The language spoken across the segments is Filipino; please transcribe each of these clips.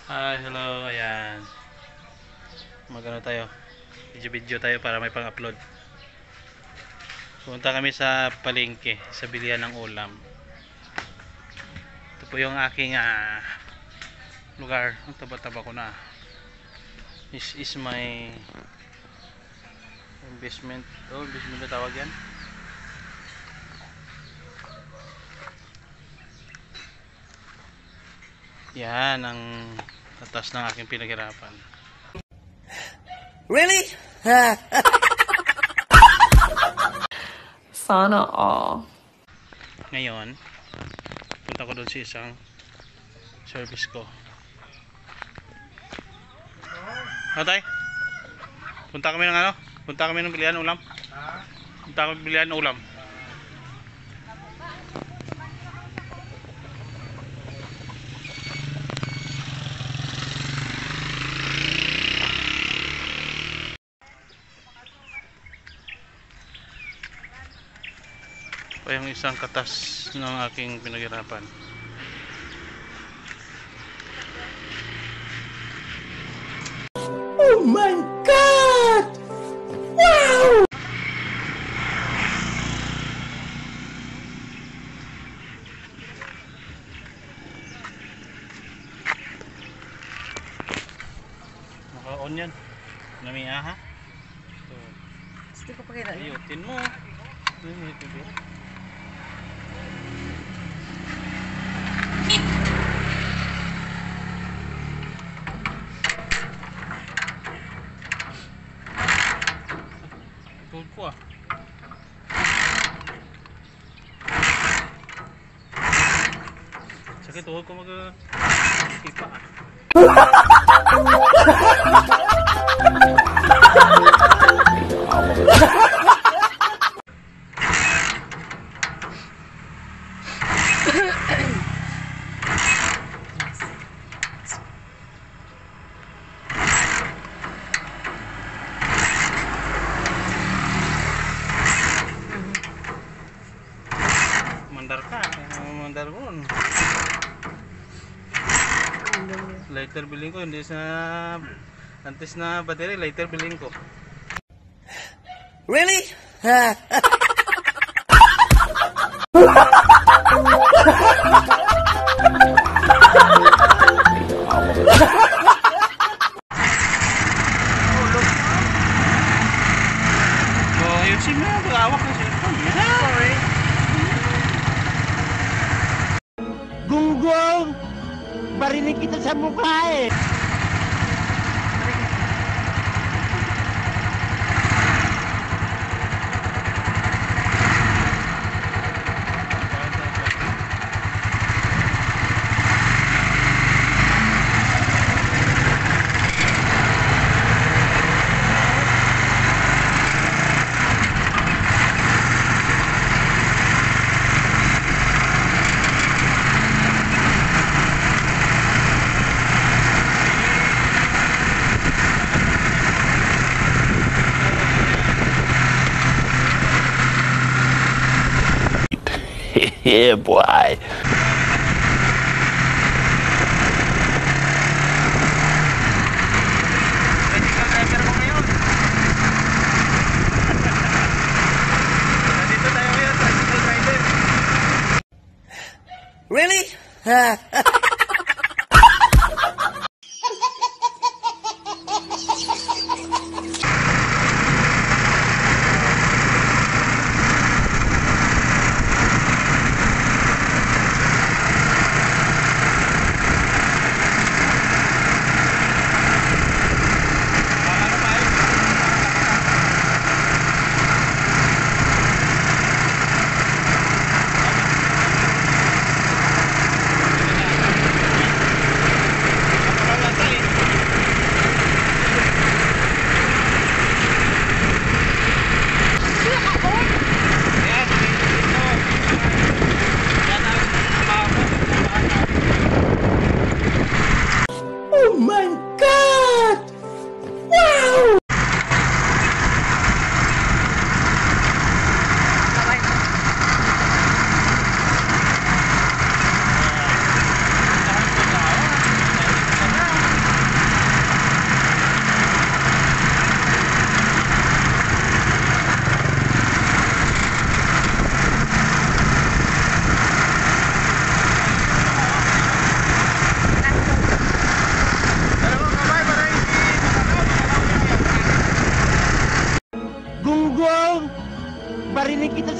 Hi, hello, ayan. Magano tayo? Video tayo para may pang-upload. Punta kami sa palengke, sa bilihan ng ulam. Ito po yung aking lugar. Ang taba-taba ko na. This is my investment. Oh, investment na tawag yan. Yan ang atas ng aking pinaghirapan. Really? Sana all. Ngayon, punta ko doon sa isang service ko. Atay? Punta kami ng ano? Punta kami ng bilihan ng ulam. Punta kami ng bilihan ng ulam. Pa yung isang katas ng aking pinaghirapan. Oh my God! Wow! Naka-on yan. Namiaha. So, Gusto ko pakita. ayutin mo. Tuhod ko sakit tuhod ko mag-ipa mandar ka, mandar ko. Lighter bilhin ko, hindi sa antes na battery, lighter bilhin ko. Really? So, ayusin mo, pag-awak ng cellphone. Sorry. Gunggong! Barinig kita sa mukha eh! Yeah, boy. Really?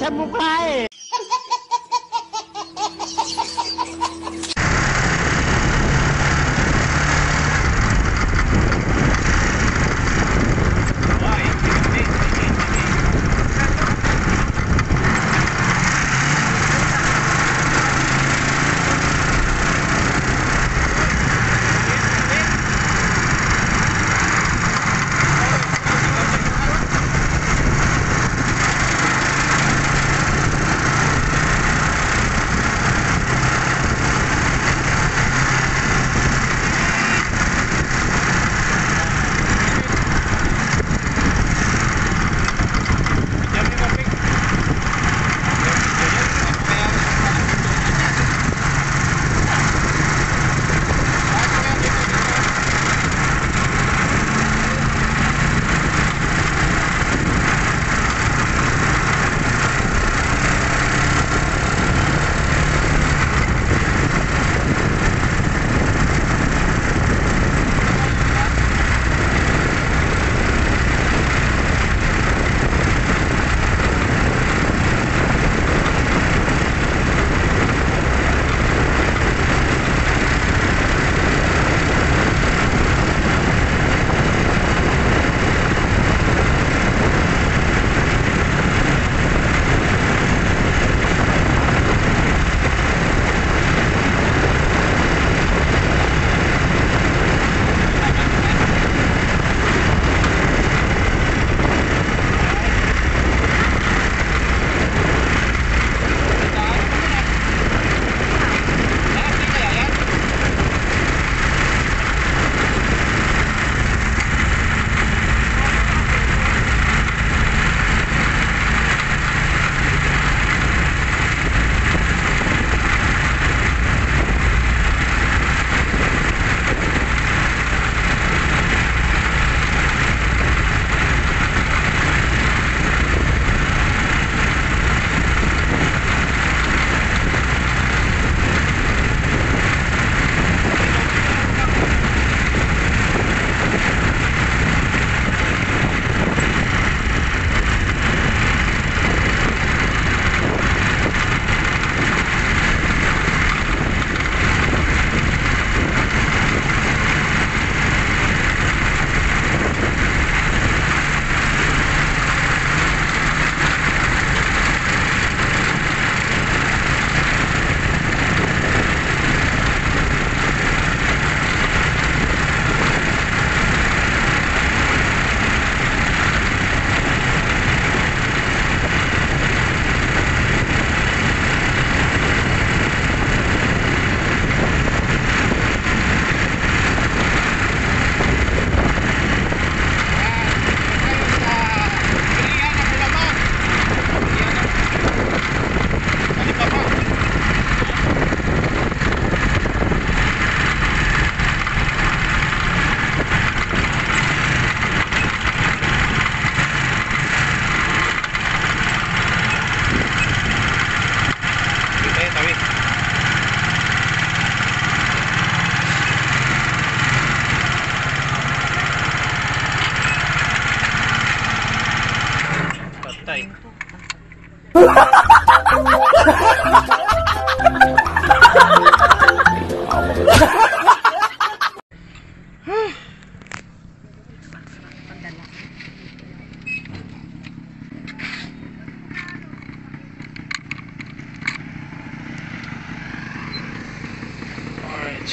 sa mukha eh.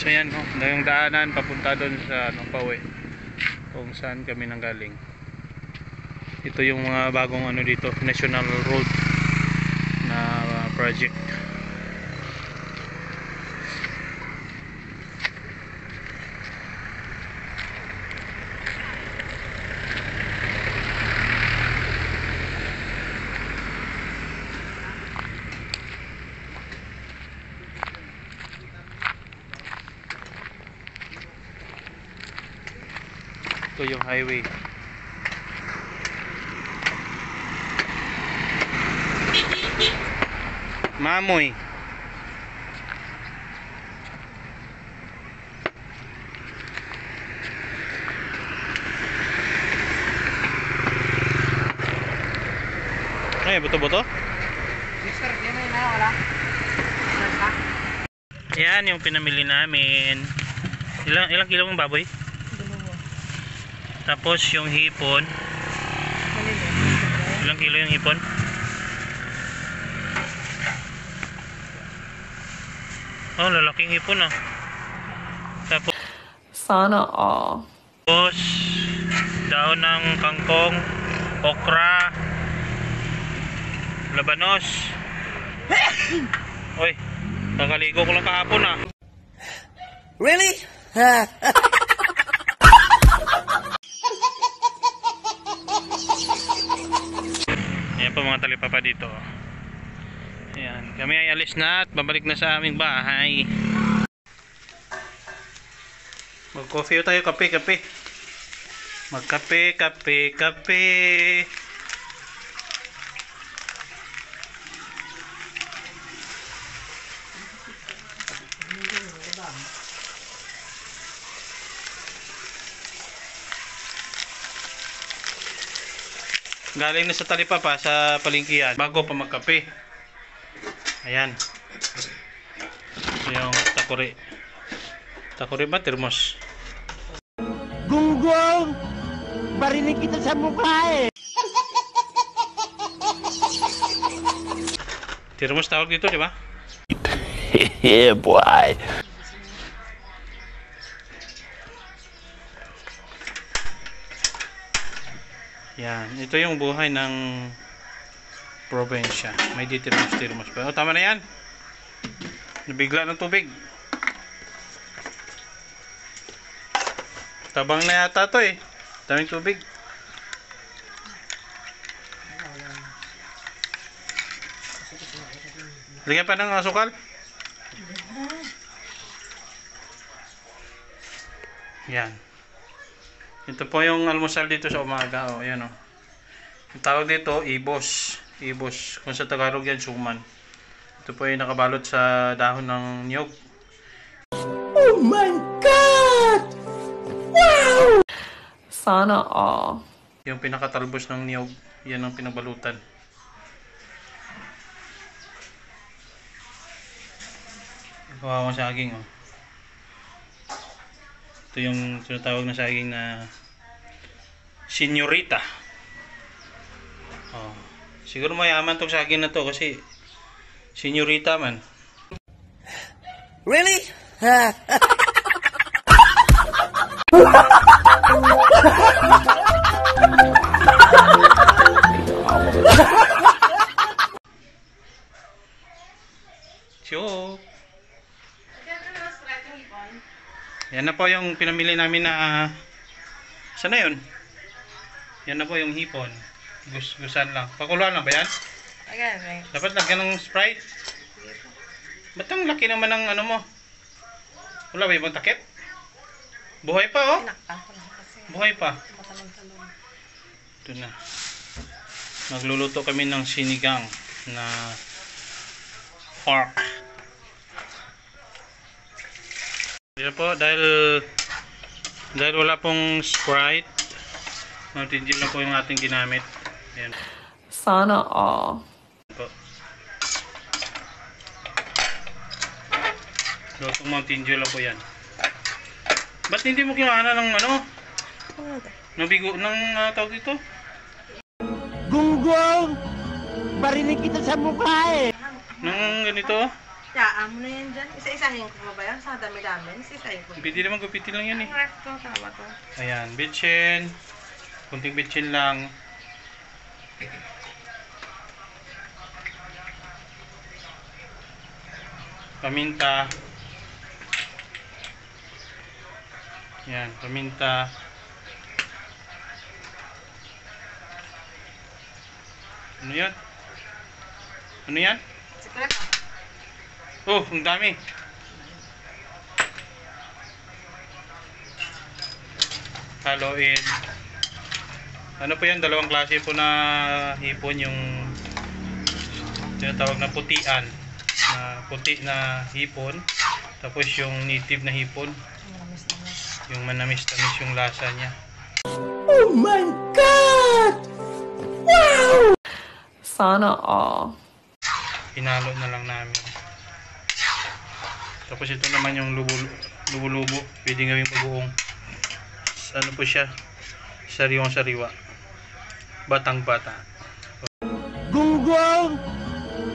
So yan, yung daanan papunta doon sa pauwi kung saan kami nanggaling. Ito yung mga bagong dito, national road na project. Ito yung highway. Mamoy. Ay, buto-buto? wala. Meron pa? Yan yung pinamili namin. Ilang kilo ng baboy? Dalawa. Tapos yung hipon. Maliliit. Ilang kilo yung hipon? Oh, lalaking hipon ah. Tapos Sana all. daon ng kangkong, okra, labanos. Oy, kakaligo ko lang kahapon ah. Really? Ayan po mga talipapa dito. Ayan, kami ay alis na at babalik na sa aming bahay. Mag-coffee tayo, kape. Magkape, kape. Galing na sa talipapa sa palengke bago pa magkape. Ayan. Ito yung takuri. Takuri ba? Termos. Gunggong! Barinig kita sa mukha eh! Termos tawag dito, di ba? Yeah, boy! Yan. Ito yung buhay ng probinsya. May termos pa. O, tama na yan. Nabigla ng tubig. Tabang na yata to eh. Daming tubig. Lagyan pa ng asukal. Yan. Ito po yung almusal dito sa umaga. O, yan o. Yung tawag dito, ibos. Ibos. Kung sa Tagalog yan, suman. Ito po yung nakabalot sa dahon ng niyog. Oh my God! Wow! Sana all. Yung pinakatalbos ng niyog, yan ang pinabalutan. Kawawang saging oh. Ito yung tinatawag na saging na senyorita. Oh. Siguro mayaman tong saging na to kasi senyorita man. Really? Sure. Yan na po yung pinamili namin na saan na yun? Yan na po yung hipon. Gusan lang. Pakuluan lang ba yan? Again, Dapat lagyan ng Sprite. Ba't ang laki naman ng ano mo? Wala ba ibang takip? Buhay pa oh. Pinakta ko lang kasi Buhay pa. matalong-talong. Ito na. Magluluto kami ng sinigang na pork. Yan po, dahil wala pong Sprite, Mountain Dew lang po yung ating ginamit. Yan Sana all. po. Lutong Mountain Dew lang po yan. Ba't hindi mo kinakanan ng ano? Ng bigo, ng tawag dito? Gunggong! Barinig kita sa mukha eh! Ng ganito? Yaan mo na yan dyan. Isa-isahin ko ba yan? Sa dami-dami. Isa-isahin ko. Pwede naman gupitin lang yan eh. Ang ref to, tama to. Ayan, bitchin. Kunting bitchin lang. Paminta. Ayan, paminta. Ano yan? Ano yan? Sikreto. Oh, ang dami. Haluin. Ano po yan? Dalawang klase po na hipon. Yung tinatawag na putian. Na puti na hipon. Tapos yung native na hipon. Yung manamis-tamis yung lasa niya. Oh my God! Wow! Sana all. Hinalo na lang namin. Tapos ito naman yung lubo-lubo. Pwede gawing bagoong. Ano po siya? Sariwang sariwa. Batang bata. Gunggong!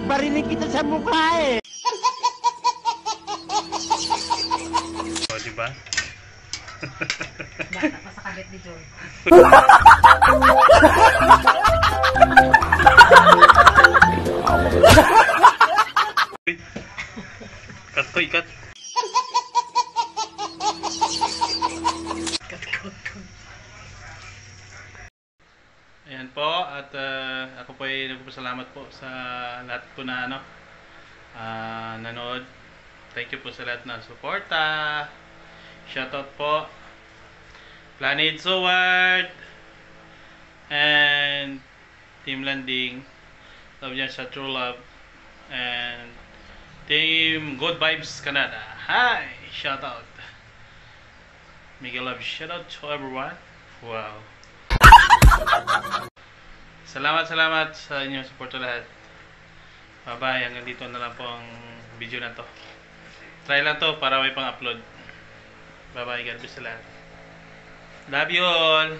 Barinig kita sa mukha eh! O, diba? Bata pa sa kabit ni Joy. Cut ko, ikat. Ayan po, at ako po ay nagpapasalamat po sa lahat po na nanood. Thank you po sa lahat na suporta. Shoutout po Planet Sword and Team Landing. Love yan sa True Love and Team Good Vibes Canada. Hi! Shoutout. Miguel love shoutout to everyone. Wow. Salamat sa inyong support lahat. Bye bye. Hanggang dito na lang po ang video na to. Try lang to para may pang-upload. Bye bye. God bless sa lahat. Love you all.